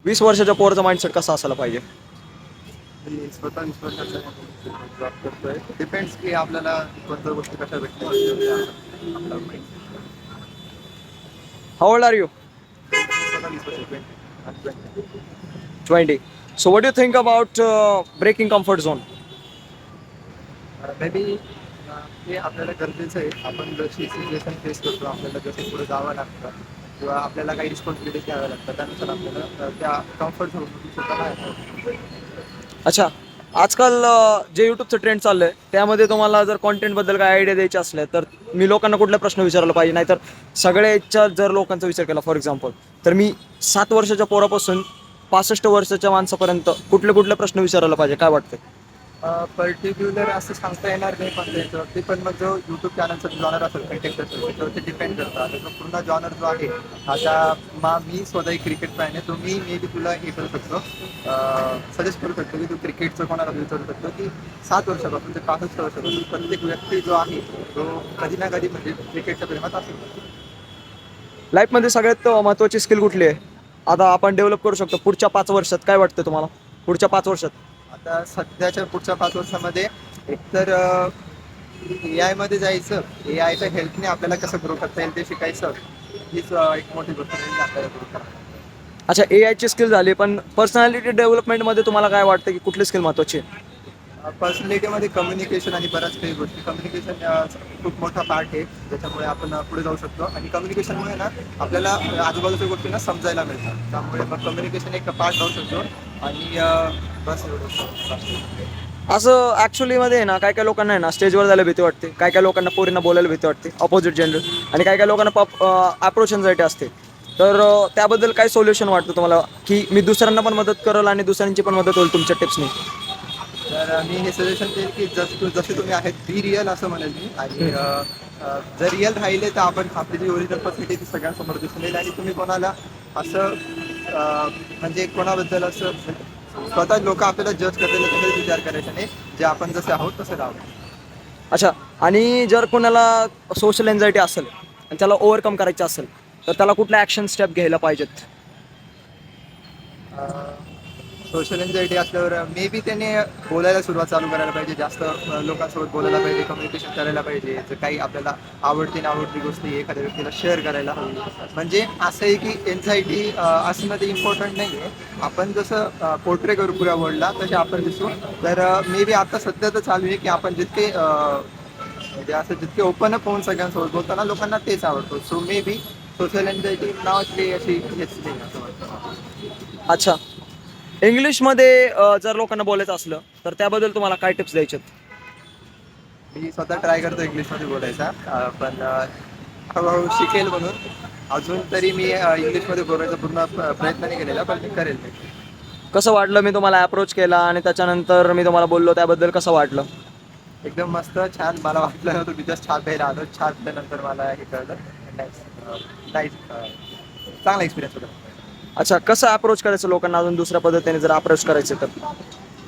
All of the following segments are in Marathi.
20 वर्षाच्या पोराचा माइंडसेट कसा असायला पाहिजे? मी स्वतः 20 वर्षाचा जॉब करतोय. डिपेंड्स की आपल्याला कोणत्या गोष्टी कशा भेटल्या आपला mind. How old are you? मी स्वतः 20 वर्षाचे 20. So what do you think about breaking comfort zone? May be हे आपल्याला गरजेचं आहे. आपण जशी सिच्युएशन फेस करतो, आपल्याला जसं पुढे जावं लागतं किंवा आपल्याला काही रिस्पॉन्सिबिलिटीज घ्याव्या लागतात, त्यानुसार आपल्याला त्या कम्फर्ट झोनमधून सुद्धा बाहेर. अच्छा, आजकाल जे यूट्यूबचं ट्रेंड चाललं आहे त्यामध्ये तुम्हाला जर कॉन्टेंटबद्दल काय आयडिया द्यायची असल्या तर मी लोकांना कुठला प्रश्न विचारला पाहिजे? नाहीतर सगळ्याच्या जर लोकांचा विचार केला फॉर एक्झाम्पल, तर मी 7 वर्षाच्या पोरापासून 65 वर्षाच्या माणसापर्यंत कुठले कुठले प्रश्न विचारायला पाहिजे, काय वाटतं? पर्टिक्युलर असं सांगता येणार नाही पण त्याच्यावरती, पण मग जो यूट्यूब चॅनलचा जॉनर असेल, कंटेंट असेल, त्याच्यावरती डिपेंड करतं. आता जो पूर्ण जॉनर जो आहे, आता मी स्वतः एक क्रिकेट फॅन आहे, तो मी मे बी तुला हे करू शकतो, सजेस्ट करू शकतो की तू क्रिकेटचं कोणाला विचारू शकतो की 7 वर्षापासून ते 65 वर्षापासून प्रत्येक व्यक्ती जो आहे तो कधी ना कधी म्हणजे क्रिकेटच्या प्रेमात असेल. लाईफमध्ये सगळ्यात महत्त्वाची स्किल कुठली आहे आता आपण डेव्हलप करू शकतो पुढच्या 5 वर्षात? काय वाटतं तुम्हाला पुढच्या 5 वर्षात? आता सध्याच्या पुढच्या 5 वर्षामध्ये एकतर ए आयमध्ये जायचं, ए आयच्या हेल्पने आपल्याला कसं ग्रो करता येईल ते शिकायचं, हीच एक मोठी गोष्ट आहे आपल्याला ग्रो करायला. अच्छा, ए आयची स्किल झाली, पण पर्सनॅलिटी डेव्हलपमेंटमध्ये तुम्हाला काय वाटतं की कुठली स्किल महत्त्वाची आहे? पर्सनॅलिटीमध्ये कम्युनिकेशन आणि बऱ्याच काही गोष्टी. कम्युनिकेशन खूप मोठा पार्ट आहे ज्याच्यामुळे आपण पुढे जाऊ शकतो, आणि कम्युनिकेशनमुळे ना आपल्याला आजूबाजूच्या गोष्टींना समजायला मिळतात, त्यामुळे मग कम्युनिकेशन एक पार्ट राहू शकतो. आणि बस एवढं. असं ॲक्च्युलीमध्ये आहे ना, काय काय लोकांना आहे ना स्टेजवर जायला भीती वाटते, काय काय लोकांना पोरींना बोलायला भीती वाटते, अपोजिट जेंडर, आणि काय काय लोकांना अप्रोच एन्झायटी असते. तर त्याबद्दल काय सोल्युशन वाटतं तुम्हाला की मी दुसऱ्यांना पण मदत करेल आणि दुसऱ्यांची पण मदत होईल तुमच्या टिप्सनी? तर मी हे सजेशन देईन की जसे तुम्ही आहेत बी रिअल असं म्हणेल मी. आणि जर रिअल राहिले तर आपण आपली जी ओरिजिनल पर्सनॅलिटी ती सगळ्यांसमोर दिसून येईल, आणि तुम्ही कोणाला असं म्हणजे कोणाबद्दल असं स्वतः लोक आपल्याला जज करतील त्याचा विचार करायचा नाही. जे आपण जसे आहोत तसे राहावं. अच्छा, आणि जर कोणाला सोशल एन्झायटी असेल आणि त्याला ओव्हरकम करायचं असेल तर त्याला कुठल्या ॲक्शन स्टेप घ्यायला पाहिजेत? सोशल एन्झायटी असल्यावर मे बी त्याने बोलायला सुरुवात चालू करायला पाहिजे, जास्त लोकांसोबत बोलायला पाहिजे, कम्युनिकेशन करायला पाहिजे. जर काही आपल्याला आवडती नावडती गोष्टी एखाद्या व्यक्तीला शेअर करायला हवी. म्हणजे असं आहे की एन्झायटी असणं ते इम्पॉर्टंट नाही आहे. आपण जसं पोर्ट्रे करू पुऱ्या वर्ल्डला तसे आपण दिसू. तर मे बी आता सध्या तर चालू आहे की आपण जितके म्हणजे असं जितके ओपन अप होऊन सगळ्यांसोबत बोलताना लोकांना तेच आवडतो. So may be social anxiety नावाची अशी हेच नाही असं वाटतं. अच्छा, इंग्लिशमध्ये जर लोकांना बोलायचं असलं तर त्याबद्दल तुम्हाला काय टिप्स द्यायचे? मी स्वतः ट्राय करतो इंग्लिशमध्ये बोलायचा, पण हळूहळू शिकेल म्हणून. अजून तरी मी इंग्लिशमध्ये बोलायचा पूर्ण प्रयत्न नाही केलेला, पण मी करेल. कसं वाटलं मी तुम्हाला अप्रोच केला आणि त्याच्यानंतर मी तुम्हाला बोललो, त्याबद्दल कसं वाटलं? एकदम मस्त, छान. मला वाटलं नव्हतं, मी जस्ट छान प्यायला आलो, छान प्यायनंतर मला हे कळलं. नाईस, चांगला एक्सपिरियन्स होता. अच्छा, कसं अप्रोच करायचं लोकांना अजून दुसऱ्या पद्धतीने जर अप्रोच करायचं तर?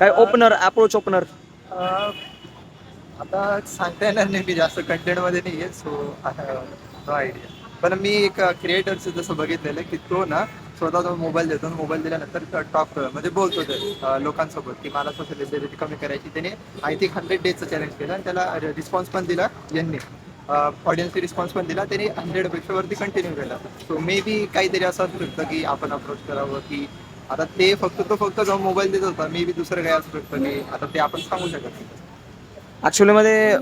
काय ओपनर, अप्रोच ओपनर? आता सांगता येणार नाही, मी जास्त कंटेंटमध्ये नाही आहे, सो नो आयडिया. पण मी एक क्रिएटरचं जसं बघितलेलं की तो ना स्वतः तो मोबाईल देतो, मोबाईल दिल्यानंतर टॉक म्हणजे बोलतो ते लोकांसोबत की मला सोशल एन्झायटी कमी करायची. त्याने आय थिंक 100 डेजचं चॅलेंज केलं आणि त्याला रिस्पॉन्स पण दिला यांनी, ऑडियन्सने रिस्पॉन्स पण दिला. त्याने 100 वरती कंटिन्यू केला. सो मे बी काहीतरी असं असू शकतं की आपण अप्रोच करावं, की आता ते फक्त जाऊन मोबाईल देत होता, मे बी दुसरं काय असू शकतं की आता ते आपण सांगू शकत नाही. ॲक्च्युलीमध्ये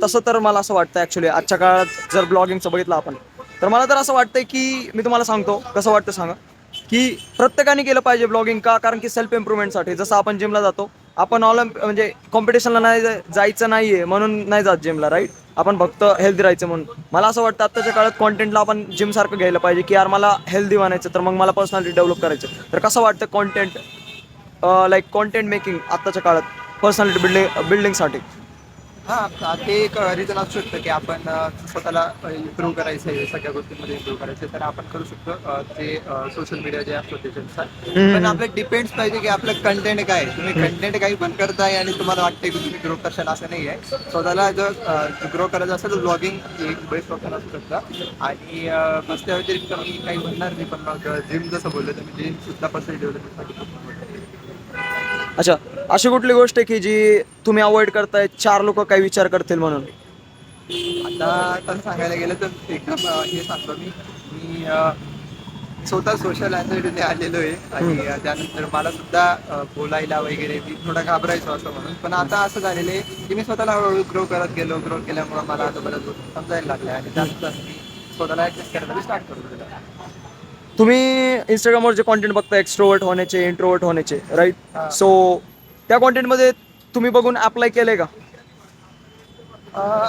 तसं तर मला असं वाटतं, ॲक्च्युली आजच्या काळात जर ब्लॉगिंगचं बघितलं आपण, तर मला तर असं वाटतंय की मी तुम्हाला सांगतो कसं वाटतं सांगा, की प्रत्येकाने केलं पाहिजे ब्लॉगिंग. का? कारण की सेल्फ इम्प्रूव्हमेंटसाठी. जसं आपण जिमला जातो, आपण म्हणजे कॉम्पिटिशनला नाही जायचं नाही आहे म्हणून नाही जात जिमला, राईट? आपण फक्त हेल्दी राहायचं म्हणून. मला असं वाटतं आत्ताच्या काळात कॉन्टेंटला आपण जिमसारखं घ्यायला पाहिजे, की यार मला हेल्दी बनायचं तर मग मला पर्सनॅलिटी डेव्हलप करायचं. तर कसं वाटतं कॉन्टेंट, लाईक कॉन्टेंट मेकिंग आत्ताच्या काळात पर्सनॅलिटी बिल्डिंगसाठी? हा ते एक रिझन असू शकतं की आपण स्वतःला इम्प्रूव्ह करायचं आहे, सगळ्या गोष्टींमध्ये इम्प्रूव्ह करायचं आहे, तर आपण करू शकतो ते सोशल मीडिया जे असतो त्याच्यानुसार. पण हम्म. आपलं डिपेंड्स पाहिजे की आपलं कंटेंट काय आहे. तुम्ही कंटेंट काही पण करताय आणि तुम्हाला वाटतंय की तुम्ही ग्रो करशाल असं नाही आहे. स्वतःला जर ग्रो करायचं असेल तर ब्लॉगिंग एक बेस्ट ऑप्शन असू शकतं. आणि बस त्या व्यतिरिक्त मी काही म्हणणार नाही, पण मग जिम जसं बोललं तर मी जिम सुद्धा पर्सनल डेव्हलपमेंटसाठी. अच्छा, अशी कुठली गोष्ट आहे की जी तुम्ही अवॉइड करताय, चार लोक काय विचार करतील म्हणून? आता तर सांगायला गेलं तर एकदम हे सांगतो मी मी स्वतः सोशल अँझायटीने आलेलो आहे. आणि त्यानंतर मला सुद्धा बोलायला वगैरे मी थोडा घाबरायचो असं म्हणून. पण आता असं झालेलं आहे की मी स्वतःला हळूहळू ग्रो करत गेलो. ग्रो केल्यामुळं मला आता बऱ्याच गोष्टी समजायला लागल्या आणि त्यानंतर मी स्वतःला ॲडजस्ट करायला स्टार्ट करू दिलं. तुम्ही इंस्टाग्रामवर जे कॉन्टेंट बघता, एक्स्ट्रोवर्ट होण्याचे, इंट्रोवर्ट होण्याचे, राईट? हां. सो त्या कॉन्टेंटमध्ये तुम्ही बघून अप्लाय केलंय का?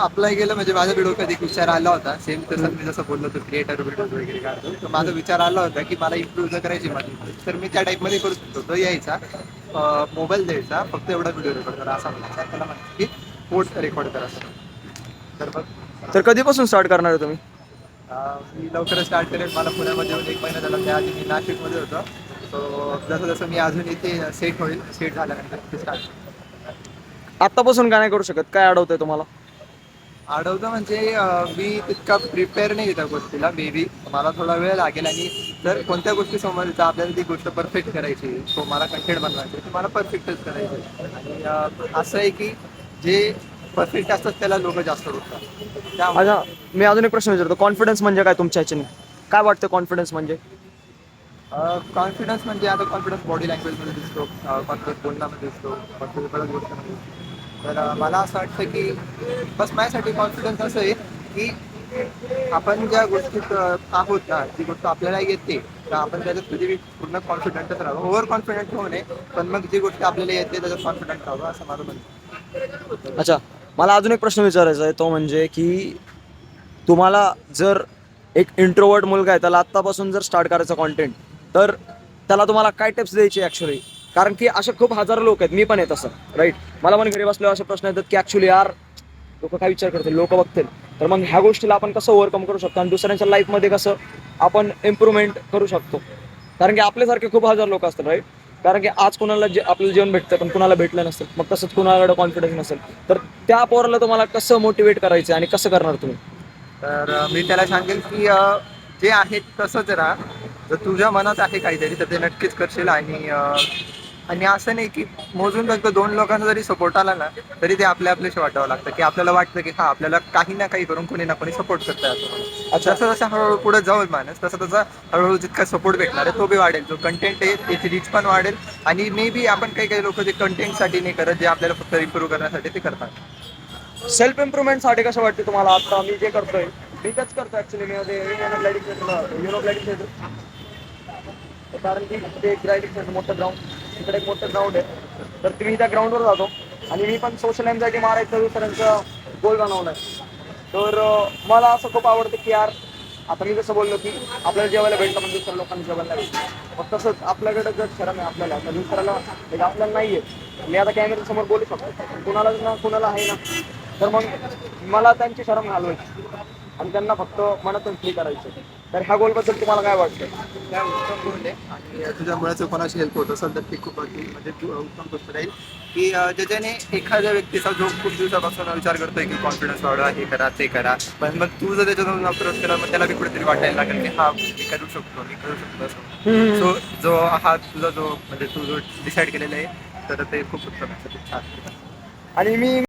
अप्लाय केलं म्हणजे माझा व्हिडिओ कधी विचार आला होता. सेम तसं मी जसं बोललो होतो क्रिएटर व्हिडिओज वगैरे काढतो, तर माझा विचार आला होता की मला इम्प्रूव्ह जर करायची माझी, तर मी त्या टाईपमध्ये करू शकतो. तो यायचा, मोबाईल द्यायचा, फक्त एवढा व्हिडिओ रेकॉर्ड करा असा म्हणायचा. त्याला म्हणायचं की पोस्ट रेकॉर्ड करा असं. तर मग तर कधीपासून स्टार्ट करणार आहे तुम्ही? मी लवकरच स्टार्ट करेन. मला पुण्यामध्ये येऊन 1 महिना झाला. त्याआधी मी नाशिकमध्ये होतो. सो जसं जसं मी अजून इथे सेट झाल्यानंतर ते स्टार्ट. आत्तापासून काय नाही करू शकत? काय अडवतंय तुम्हाला? अडवतं म्हणजे मी तितका प्रिपेअर नाही त्या गोष्टीला. मे बी मला थोडा वेळ लागेल. आणि जर कोणत्या गोष्टी समोर येतं आपल्याला ती गोष्ट परफेक्ट करायची, सो मला कंटेंट बनवायचं आहे, मला परफेक्टच करायचं आहे. आणि असं आहे की जे परफेक्ट असतात त्याला लोक जास्त बघतात. त्यामुळे अच्छा, मी अजून एक प्रश्न विचारतो. कॉन्फिडन्स म्हणजे काय तुमच्या ह्याच्याने? काय वाटतं कॉन्फिडन्स म्हणजे? कॉन्फिडन्स म्हणजे आता कॉन्फिडन्स बॉडी लँग्वेजमध्ये दिसतो, कॉन्फिडन्स बोलण्यामध्ये दिसतो, कॉन्फिडन्स बऱ्याच गोष्टींमध्ये दिसतो. तर मला असं वाटतं की बस माझ्यासाठी कॉन्फिडन्स असं आहे की आपण ज्या गोष्टीत आहोत ना, ती गोष्ट आपल्याला येते, तर आपण त्याच्यात कधी पूर्ण कॉन्फिडंटच राहावं. ओव्हर कॉन्फिडंट होऊ नये, पण मग जी गोष्ट आपल्याला येते त्याच्यात कॉन्फिडंट राहावं असं माझं म्हणणं. अच्छा, मला अजून एक प्रश्न विचारायचा आहे, तो म्हणजे की तुम्हाला जर एक इंट्रोवर्ट मुलगा आहे, त्याला आत्तापासून जर स्टार्ट करायचं कॉन्टेंट, तर त्याला तुम्हाला काय टिप्स द्यायची ॲक्च्युली? कारण की असे खूप हजारो लोक आहेत, मी पण आहे तसं, राईट? मला पण घरी बसल्यावर असे प्रश्न येतात की ॲक्च्युली यार, लोक काय विचार करतील, लोक बघतील. तर मग ह्या गोष्टीला आपण कसं ओव्हरकम करू शकतो आणि दुसऱ्यांच्या लाईफमध्ये कसं आपण इम्प्रूव्हमेंट करू शकतो? कारण की आपल्यासारखे खूप हजार लोक असतात, राईट? कारण की आज कुणाला जे आपल्याला जेवण भेटतं पण कुणाला भेटलं नसेल, मग तसंच कुणाकडे कॉन्फिडन्स नसेल, तर त्या पोराला तुम्हाला कसं मोटिवेट करायचं आणि कसं करणार तुम्ही? तर मी त्याला सांगेल की जे आहे तसंच राहा. जर तुझ्या मनात आहे काहीतरी तर ते नक्कीच करशील. आणि असं नाही की मोजून फक्त 2 लोकांचा जरी सपोर्ट आला ना, तरी ते आपल्याशी वाटावं लागतं, की आपल्याला वाटतं की हा आपल्याला काही ना काही करून कोणी ना कोणी सपोर्ट करतंय असं म्हणून. अच्छा. जसं जसं हळूहळू पुढे जाऊन माणूस तसं तसं हळूहळू जितका सपोर्ट भेटणार आहे तो बी वाढेल. जो कंटेंट आहे त्याची रीच पण वाढेल. आणि मे बी आपण काही लोक जे कंटेंटसाठी नाही करत, जे आपल्याला फक्त इम्प्रूव्ह करण्यासाठी ते करतात. सेल्फ इम्प्रुव्हमेंटसाठी कसं वाटते तुम्हाला? आता मी जे करतोय, मी तेच करतो ॲक्च्युली. मी युरो ग्लायडिंग क्षेत्र, कारण की ते एक ग्लायडिंग क्षेत्र मोठं ग्राउंड, तिकडे एक मोठं ग्राउंड आहे, तर मी त्या ग्राउंडवर जातो. आणि मी पण सोशल एन्झायटी मारायचं दुसऱ्यांचा गोल बनवलाय. तर मला असं खूप आवडतं की यार, आता मी जसं बोललो की आपल्याला जेवायला भेटलं म्हणजे दुसऱ्या लोकांना जेवायला नाही. मग तसंच आपल्याकडे जर शरम आहे आपल्याला, तर दुसऱ्याला म्हणजे आपल्याला नाही आहे. मी आता कॅमेऱ्यासमोर बोलू शकतो, कुणाला ना कुणाला आहे ना, तर मग मला त्यांची शरम घालवायची आणि त्यांना फक्त मनातून फ्री करायचं. तर ह्या गोलबद्दल तुम्हाला काय वाटतं? त्या उत्तम गोष्ट आहे. आणि तुझ्यामुळे जर कोणाशी हेल्प होत असेल तर ती खूप म्हणजे उत्तम गोष्ट राहील. की ज्याच्याने एखाद्या व्यक्तीचा जो खूप दिवसापासून विचार करतोय की कॉन्फिडन्स वाढवा, हे करा ते करा, पण मग तू जर त्याच्यातून अप्रोच केला मग त्याला बी कुठेतरी वाटायला लागेल की हा मी करू शकतो असं. सो जो हा तुझा जो म्हणजे तू जो डिसाईड केलेला आहे तर ते खूप उत्तम आहे. खूप छान. आणि मी